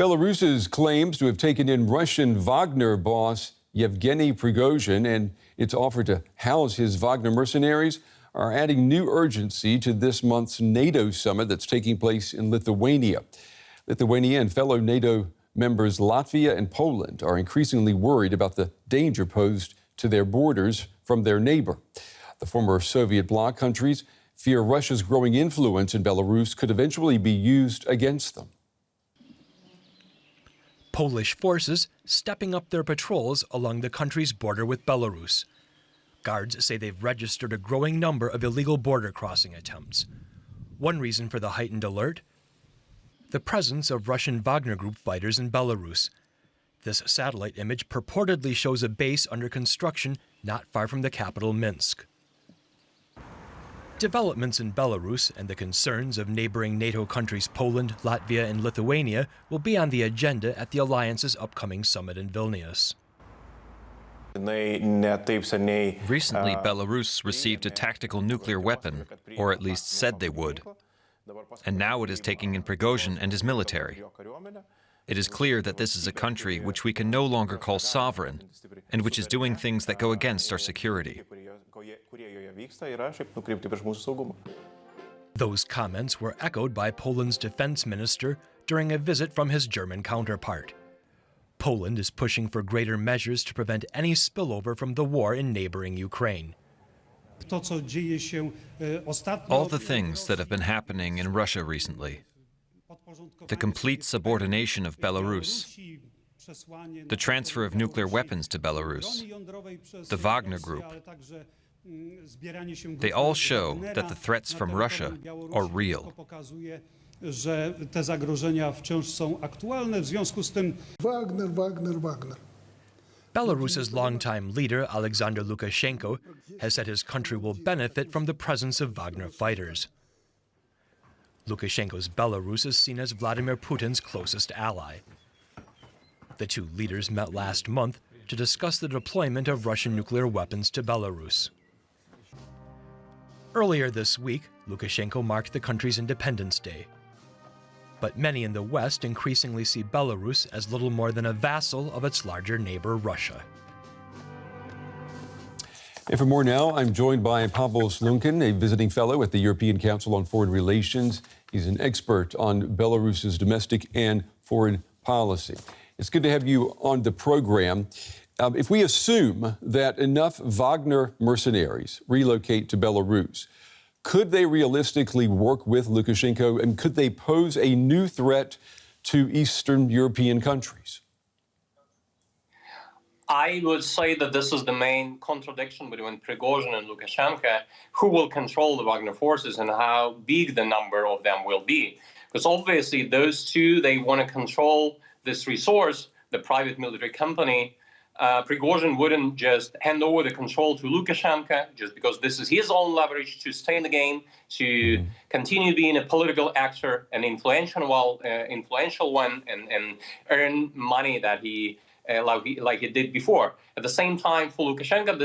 Belarus's claims to have taken in Russian Wagner boss Yevgeny Prigozhin and its offer to house his Wagner mercenaries are adding new urgency to this month's NATO summit that's taking place in Lithuania. Lithuania and fellow NATO members Latvia and Poland are increasingly worried about the danger posed to their borders from their neighbor. The former Soviet bloc countries fear Russia's growing influence in Belarus could eventually be used against them. Polish forces stepping up their patrols along the country's border with Belarus. Guards say they've registered a growing number of illegal border crossing attempts. One reason for the heightened alert? The presence of Russian Wagner Group fighters in Belarus. This satellite image purportedly shows a base under construction not far from the capital, Minsk. Developments in Belarus and the concerns of neighboring NATO countries Poland, Latvia, and Lithuania will be on the agenda at the alliance's upcoming summit in Vilnius. Recently, Belarus received a tactical nuclear weapon, or at least said they would. And now it is taking in Prigozhin and his military. It is clear that this is a country which we can no longer call sovereign, and which is doing things that go against our security. Those comments were echoed by Poland's defense minister during a visit from his German counterpart. Poland is pushing for greater measures to prevent any spillover from the war in neighboring Ukraine. All the things that have been happening in Russia recently, the complete subordination of Belarus, the transfer of nuclear weapons to Belarus, the Wagner Group, they all show that the threats from Russia are real. Belarus's longtime leader, Alexander Lukashenko, has said his country will benefit from the presence of Wagner fighters. Lukashenko's Belarus is seen as Vladimir Putin's closest ally. The two leaders met last month to discuss the deployment of Russian nuclear weapons to Belarus. Earlier this week, Lukashenko marked the country's Independence Day. But many in the West increasingly see Belarus as little more than a vassal of its larger neighbor, Russia. And for more now, I'm joined by Pavel Slunkin, a visiting fellow at the European Council on Foreign Relations. He's an expert on Belarus's domestic and foreign policy. It's good to have you on the program. If we assume that enough Wagner mercenaries relocate to Belarus, could they realistically work with Lukashenko, and could they pose a new threat to Eastern European countries? I would say that this is the main contradiction between Prigozhin and Lukashenko, who will control the Wagner forces and how big the number of them will be. Because obviously those two, they want to control this resource, the private military company. Prigozhin wouldn't just hand over the control to Lukashenko just because this is his own leverage to stay in the game, to continue being a political actor, an influential one, and earn money that he like he did before. At the same time, for Lukashenko,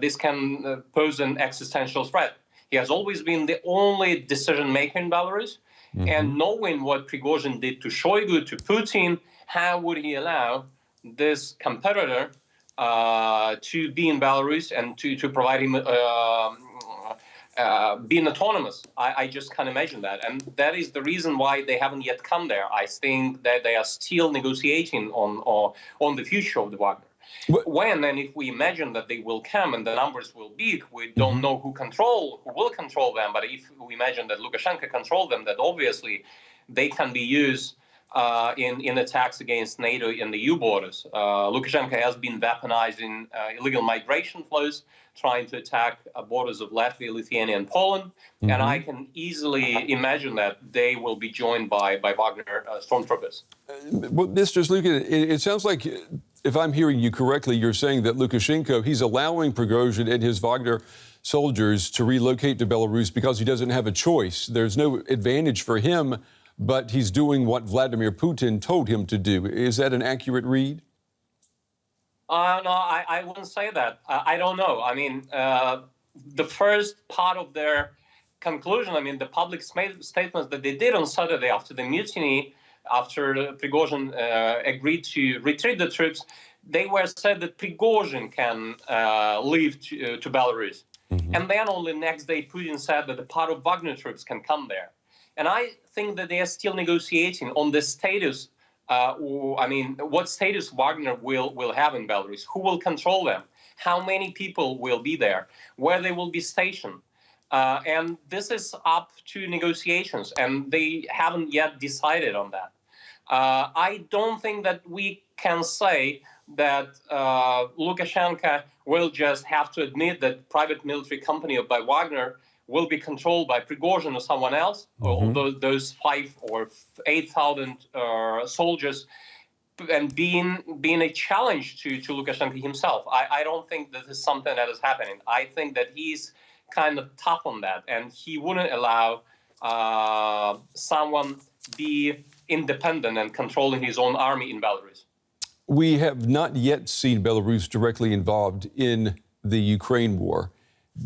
this can pose an existential threat. He has always been the only decision maker in Belarus, and knowing what Prigozhin did to Shoigu, to Putin, how would he allow this competitor to be in Belarus and to provide him being autonomous? I just can't imagine that. And that is the reason why they haven't yet come there. I think that they are still negotiating on the future of the Wagner. When and if we imagine that they will come and the numbers will be, we don't know who will control them. But if we imagine that Lukashenko control them, that obviously they can be used in attacks against NATO and the EU borders. Lukashenko has been weaponizing illegal migration flows, trying to attack borders of Latvia, Lithuania, and Poland. And I can easily imagine that they will be joined by Wagner stormtroopers. Well, Mr. Slunkin, it sounds like, if I'm hearing you correctly, you're saying that Lukashenko, he's allowing Prigozhin and his Wagner soldiers to relocate to Belarus because he doesn't have a choice. There's no advantage for him, but he's doing what Vladimir Putin told him to do. Is that an accurate read? No, I wouldn't say that. I don't know. I mean, the first part of their conclusion, I mean, the public statements that they did on Saturday after the mutiny, after Prigozhin agreed to retreat the troops, they were said that Prigozhin can leave to Belarus. Mm-hmm. And then only next day, Putin said that a part of Wagner troops can come there. And I think that they are still negotiating on the status, what status Wagner will have in Belarus, who will control them, how many people will be there, where they will be stationed. And this is up to negotiations, and they haven't yet decided on that. I don't think that we can say that Lukashenko will just have to admit that private military company by Wagner will be controlled by Prigozhin or someone else, mm-hmm. or those 5,000 or 8,000 soldiers, and being a challenge to Lukashenko himself. I don't think this is something that is happening. I think that he's kind of tough on that, and he wouldn't allow someone be independent and controlling his own army in Belarus. We have not yet seen Belarus directly involved in the Ukraine war.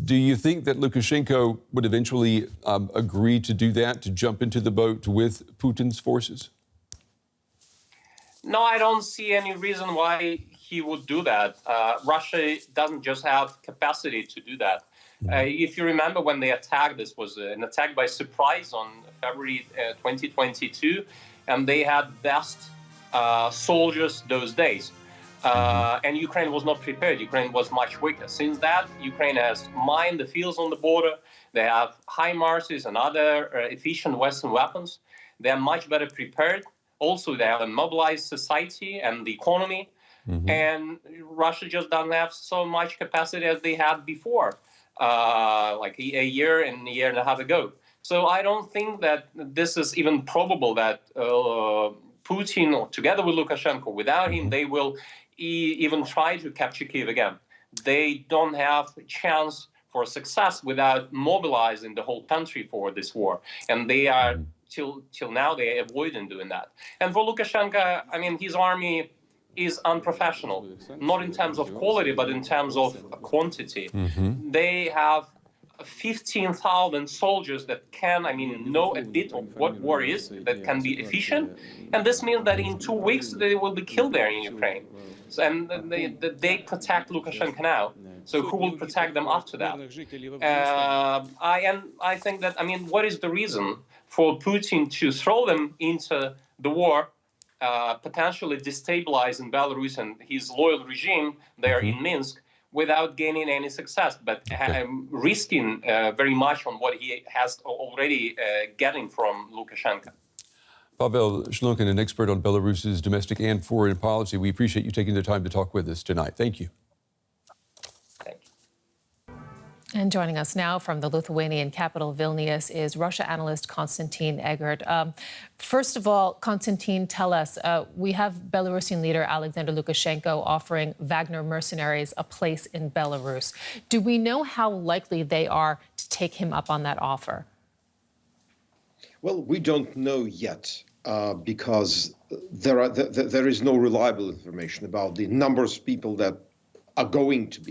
Do you think that Lukashenko would eventually agree to do that, to jump into the boat with Putin's forces? No, I don't see any reason why he would do that. Russia doesn't just have capacity to do that. If you remember when they attacked, this was an attack by surprise on February 2022, and they had best soldiers those days. And Ukraine was not prepared. Ukraine was much weaker. Since that, Ukraine has mined the fields on the border. They have HIMARSs and other efficient Western weapons. They are much better prepared. Also, they have a mobilized society and the economy. Mm-hmm. And Russia just doesn't have so much capacity as they had before, like a year and a half ago. So I don't think that this is even probable that Putin, or together with Lukashenko, without him, they will even try to capture Kyiv again. They don't have a chance for success without mobilizing the whole country for this war. And they are, till now, they are avoiding doing that. And for Lukashenko, I mean, his army is unprofessional, not in terms of quality, but in terms of quantity. Mm-hmm. They have 15,000 soldiers that can, know a bit of what war is, that can be efficient. And this means that in 2 weeks, they will be killed there in Ukraine. And they protect Lukashenko now. So who will protect them after that? I think that, what is the reason for Putin to throw them into the war, potentially destabilizing Belarus and his loyal regime there in Minsk, without gaining any success, but risking very much on what he has already getting from Lukashenko. Pavel Shlunkin, an expert on Belarus's domestic and foreign policy. We appreciate you taking the time to talk with us tonight. Thank you. Thank you. And joining us now from the Lithuanian capital, Vilnius, is Russia analyst Constantine Eggert. First of all, Constantine, tell us, we have Belarusian leader Alexander Lukashenko offering Wagner mercenaries a place in Belarus. Do we know how likely they are to take him up on that offer? Well, we don't know yet because there is no reliable information about the numbers of people that are going to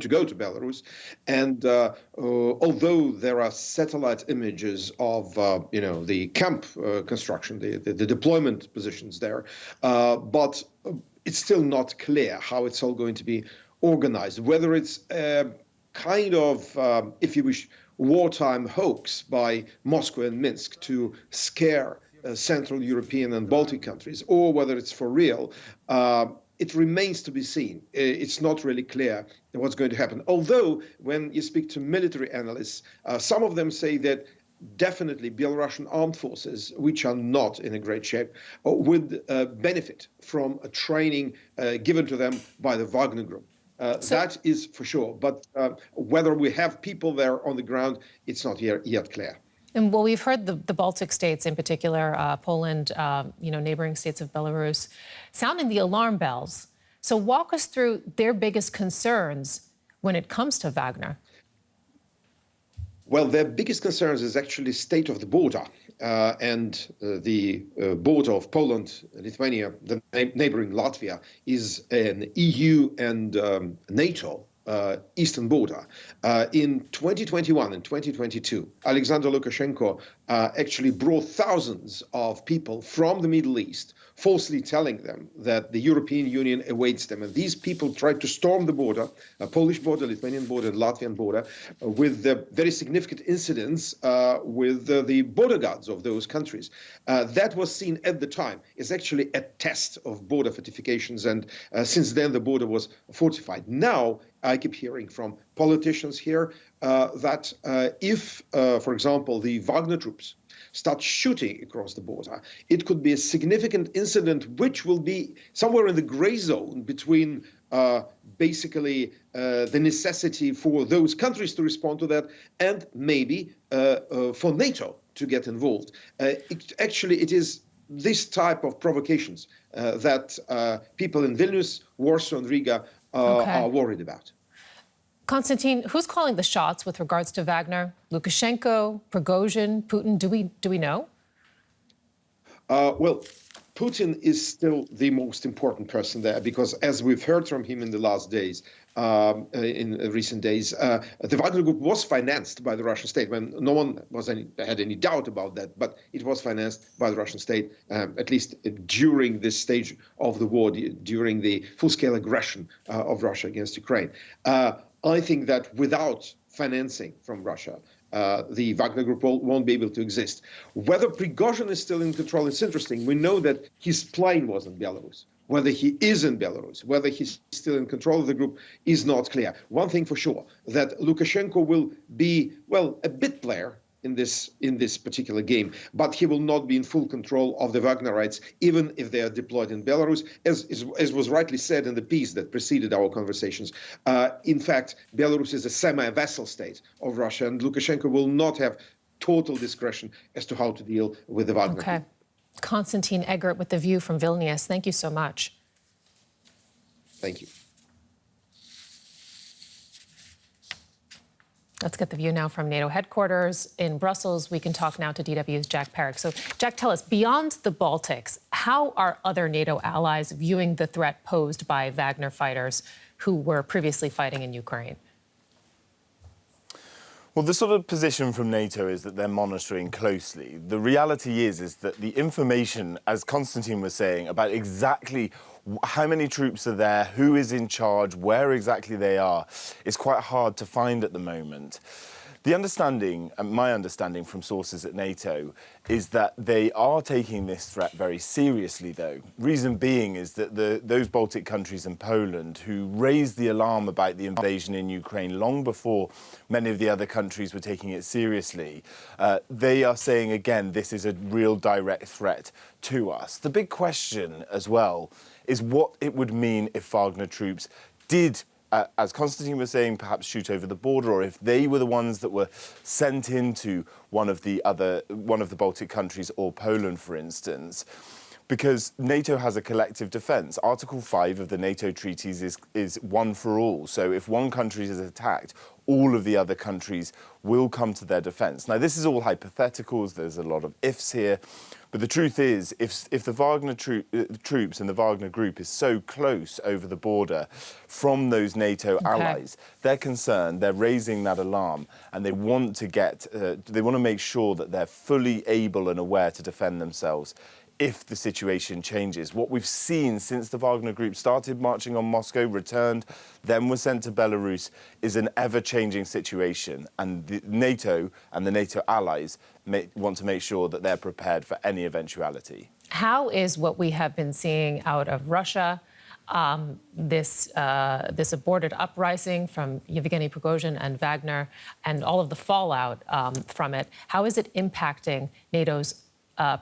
go to Belarus, and although there are satellite images of the camp construction, the deployment positions there, but it's still not clear how it's all going to be organized. Whether it's kind of, if you wish, wartime hoax by Moscow and Minsk to scare Central European and Baltic countries, or whether it's for real. It remains to be seen. It's not really clear what's going to happen. Although, when you speak to military analysts, some of them say that definitely Belarusian armed forces, which are not in a great shape, would benefit from a training given to them by the Wagner Group. That is for sure. But whether we have people there on the ground, it's not yet clear. And well, we've heard the Baltic states, in particular, Poland, neighboring states of Belarus, sounding the alarm bells. So walk us through their biggest concerns when it comes to Wagner. Well, their biggest concerns is actually state of the border and the border of Poland, Lithuania, the neighboring Latvia, is an EU and NATO eastern border. In 2021 and 2022, Alexander Lukashenko actually brought thousands of people from the Middle East, falsely telling them that the European Union awaits them. And these people tried to storm the border, Polish border, Lithuanian border, and Latvian border, with very significant incidents with the border guards of those countries. That was seen at the time as actually a test of border fortifications, and since then the border was fortified. Now, I keep hearing from politicians here that if, for example, the Wagner troops start shooting across the border, it could be a significant incident which will be somewhere in the gray zone between basically the necessity for those countries to respond to that and maybe for NATO to get involved. It is this type of provocations that people in Vilnius, Warsaw, and Riga are worried about. Konstantin, who's calling the shots with regards to Wagner? Lukashenko, Prigozhin, Putin? Do we know? Well, Putin is still the most important person there because, as we've heard from him in the last days, in recent days, the Wagner Group was financed by the Russian state. When no one had any doubt about that, but it was financed by the Russian state, at least during this stage of the war, during the full-scale aggression of Russia against Ukraine. I think that without financing from Russia, the Wagner Group won't be able to exist. Whether Prigozhin is still in control, it's interesting. We know that his plane was in Belarus. Whether he is in Belarus, whether he's still in control of the group is not clear. One thing for sure, that Lukashenko will be, well, a bit player in this particular game, but he will not be in full control of the Wagnerites, even if they are deployed in Belarus, as was rightly said in the piece that preceded our conversations. In fact, Belarus is a semi-vassal state of Russia, and Lukashenko will not have total discretion as to how to deal with the Wagner. Okay. Constantine Eggert with The View from Vilnius. Thank you so much. Thank you. Let's get The View now from NATO headquarters in Brussels. We can talk now to DW's Jack Perrick. So, Jack, tell us, beyond the Baltics, how are other NATO allies viewing the threat posed by Wagner fighters who were previously fighting in Ukraine? Well, the sort of position from NATO is that they're monitoring closely. The reality is that the information, as Constantine was saying, about exactly how many troops are there, who is in charge, where exactly they are, is quite hard to find at the moment. The understanding, my understanding from sources at NATO, is that they are taking this threat very seriously, though. Reason being is that those Baltic countries and Poland, who raised the alarm about the invasion in Ukraine long before many of the other countries were taking it seriously, they are saying, again, this is a real direct threat to us. The big question as well is what it would mean if Wagner troops did, as Constantine was saying, perhaps shoot over the border, or if they were the ones that were sent into one of the Baltic countries or Poland, for instance. Because NATO has a collective defence. Article 5 of the NATO treaties is one for all. So if one country is attacked, all of the other countries will come to their defence. Now, this is all hypotheticals. There's a lot of ifs here. But the truth is, if the Wagner troops and the Wagner Group is so close over the border from those NATO allies, they're concerned, they're raising that alarm, and they want to make sure that they're fully able and aware to defend themselves if the situation changes. What we've seen since the Wagner Group started marching on Moscow, returned, then was sent to Belarus, is an ever-changing situation. And the NATO and the NATO allies want to make sure that they're prepared for any eventuality. How is what we have been seeing out of Russia, this aborted uprising from Yevgeny Prigozhin and Wagner, and all of the fallout from it, how is it impacting NATO's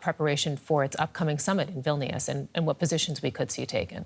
preparation for its upcoming summit in Vilnius, and what positions we could see taken?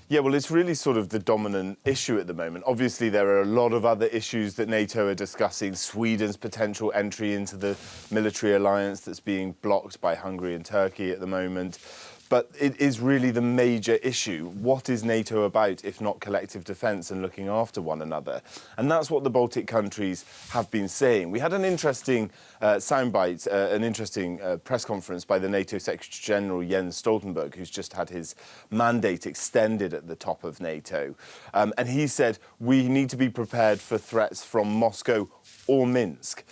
Yeah, well, it's really sort of the dominant issue at the moment. Obviously, there are a lot of other issues that NATO are discussing. Sweden's potential entry into the military alliance that's being blocked by Hungary and Turkey at the moment. But it is really the major issue. What is NATO about if not collective defence and looking after one another? And that's what the Baltic countries have been saying. We had an interesting soundbite, an interesting press conference by the NATO Secretary-General Jens Stoltenberg, who's just had his mandate extended at the top of NATO. And he said, we need to be prepared for threats from Moscow or Minsk.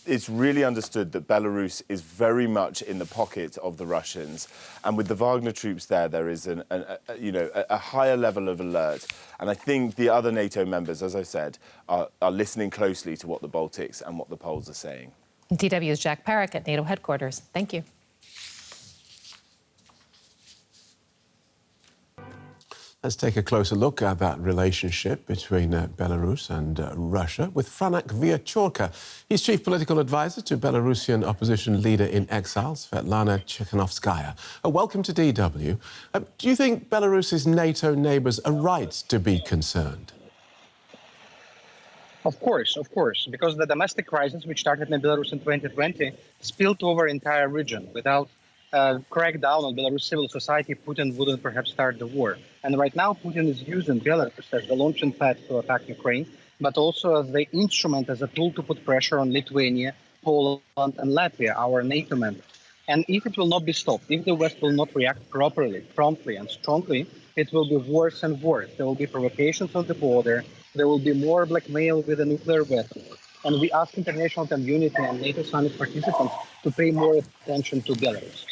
It's really understood that Belarus is very much in the pocket of the Russians, and with the Wagner troops there is a higher level of alert. And I think the other NATO members, as I said, are listening closely to what the Baltics and what the Poles are saying. DW's Jack Parrick at NATO headquarters. Thank you. Let's take a closer look at that relationship between Belarus and Russia with Franak Viacheslav. He's chief political advisor to Belarusian opposition leader in exile, Svetlana Tikhanovskaya. Welcome to DW. Do you think Belarus's NATO neighbours are right to be concerned? Of course, because the domestic crisis, which started in Belarus in 2020, spilled over entire region. Without crackdown on Belarus civil society, Putin wouldn't perhaps start the war. And right now, Putin is using Belarus as the launching pad to attack Ukraine, but also as the instrument, as a tool to put pressure on Lithuania, Poland, and Latvia, our NATO members. And if it will not be stopped, if the West will not react properly, promptly, and strongly, it will be worse and worse. There will be provocations on the border. There will be more blackmail with a nuclear weapon. And we ask international community and NATO summit participants to pay more attention to Belarus.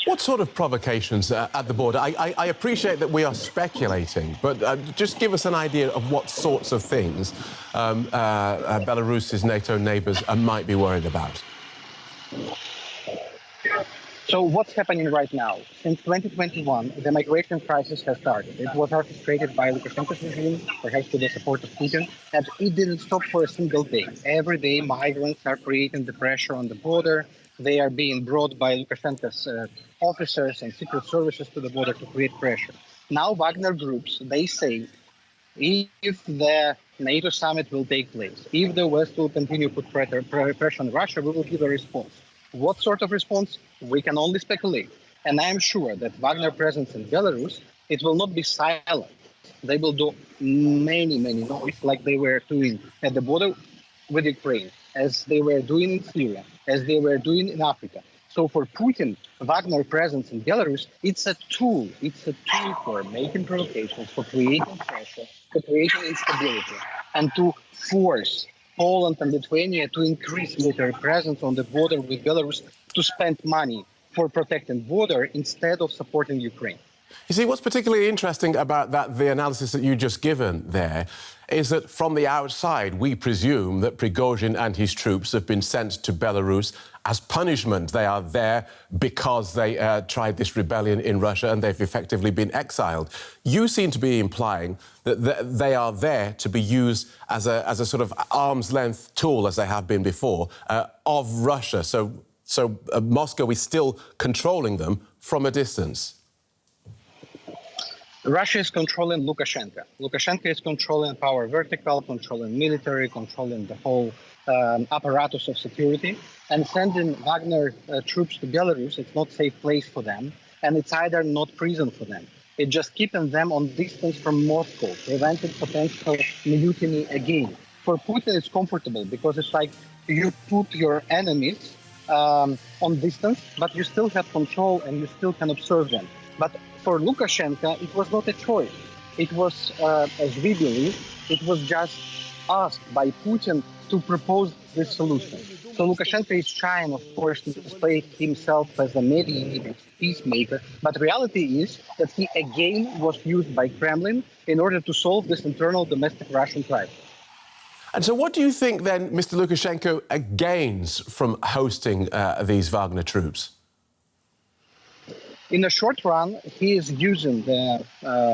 What sort of provocations at the border? I appreciate that we are speculating, but just give us an idea of what sorts of things Belarus's NATO neighbours might be worried about. So what's happening right now? Since 2021, the migration crisis has started. It was orchestrated by Lukashenko's regime, perhaps with the support of Putin, and it didn't stop for a single day. Every day, migrants are creating the pressure on the border. They are being brought by Lukashenko's officers and secret services to the border to create pressure. Now, Wagner groups, they say, if the NATO summit will take place, if the West will continue to put pressure on Russia, we will give a response. What sort of response? We can only speculate. And I am sure that Wagner presence in Belarus, it will not be silent. They will do many noise like they were doing at the border with Ukraine, as they were doing in Syria, as they were doing in Africa. So for Putin, Wagner presence in Belarus, it's a tool. It's a tool for making provocations, for creating pressure, for creating instability, and to force Poland and Lithuania to increase military presence on the border with Belarus, to spend money for protecting border instead of supporting Ukraine. You see, what's particularly interesting about the analysis that you just given there is that from the outside, we presume that Prigozhin and his troops have been sent to Belarus as punishment. They are there because they tried this rebellion in Russia and they've effectively been exiled. You seem to be implying that they are there to be used as a sort of arm's-length tool, as they have been before, of Russia. So Moscow is still controlling them from a distance. Russia is controlling Lukashenko. Lukashenko is controlling power vertical, controlling military, controlling the whole apparatus of security. And sending Wagner troops to Belarus, it's not a safe place for them. And it's either not prison for them. It's just keeping them on distance from Moscow, preventing potential mutiny again. For Putin, it's comfortable because it's like you put your enemies on distance, but you still have control and you still can observe them. But for Lukashenko, it was not a choice. It was, as we believe, it was just asked by Putin to propose this solution. So Lukashenko is trying, of course, to display himself as a mediator, peacemaker, but reality is that he again was used by Kremlin in order to solve this internal domestic Russian crisis. And so what do you think, then, Mr. Lukashenko gains from hosting these Wagner troops? In the short run, he is using the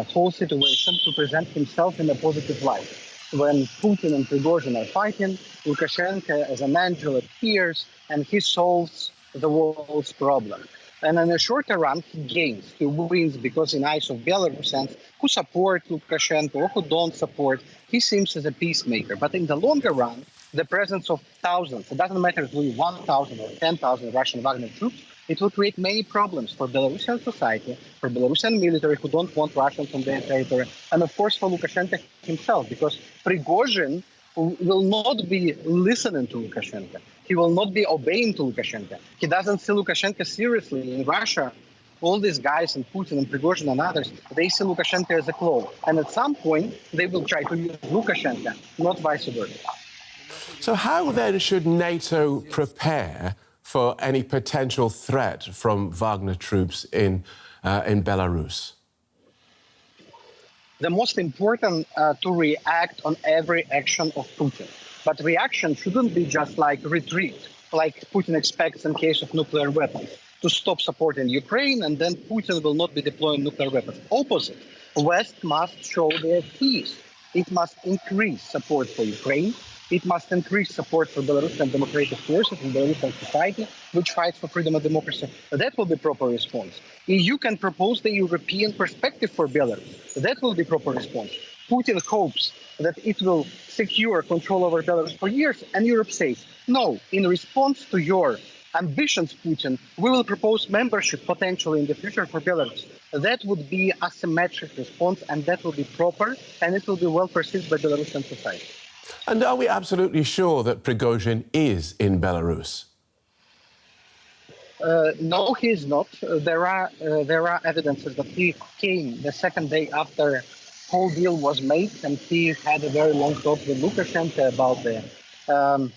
whole situation to present himself in a positive light. When Putin and Prigozhin are fighting, Lukashenko as an angel appears and he solves the world's problem. And in the shorter run, he gains, he wins, because in eyes of Belarusians who support Lukashenko or who don't support, he seems as a peacemaker. But in the longer run, the presence of thousands, it doesn't matter if we 1,000 or 10,000 Russian Wagner troops, it will create many problems for Belarusian society, for Belarusian military who don't want Russians on their territory, and of course for Lukashenko himself, because Prigozhin will not be listening to Lukashenko. He will not be obeying to Lukashenko. He doesn't see Lukashenko seriously. In Russia, all these guys and Putin and Prigozhin and others, they see Lukashenko as a clone. And at some point, they will try to use Lukashenko, not vice versa. So how then should NATO prepare for any potential threat from Wagner troops in Belarus? The most important to react on every action of Putin. But reaction shouldn't be just like retreat, like Putin expects in case of nuclear weapons, to stop supporting Ukraine and then Putin will not be deploying nuclear weapons. Opposite, West must show their teeth. It must increase support for Ukraine. It must increase support for Belarus and democratic forces in Belarusian society, which fights for freedom and democracy. That will be proper response. EU can propose the European perspective for Belarus. That will be proper response. Putin hopes that it will secure control over Belarus for years, and Europe says, no, in response to your ambitions, Putin, we will propose membership potentially in the future for Belarus. That would be a symmetric response, and that will be proper, and it will be well perceived by Belarusian society. And are we absolutely sure that Prigozhin is in Belarus? No, he is not. There are evidences that he came the second day after whole deal was made, and he had a very long talk with Lukashenko about the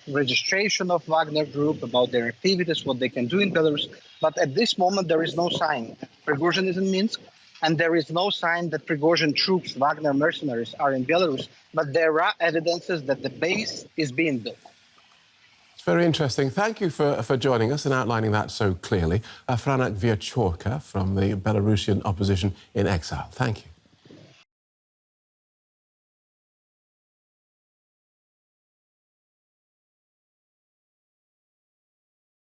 registration of Wagner Group, about their activities, what they can do in Belarus. But at this moment, there is no sign Prigozhin is in Minsk, and there is no sign that Prigozhin troops, Wagner mercenaries, are in Belarus. But there are evidences that the base is being built. It's very interesting. Thank you for joining us and outlining that so clearly. Franek Viacheslav from the Belarusian opposition in exile. Thank you.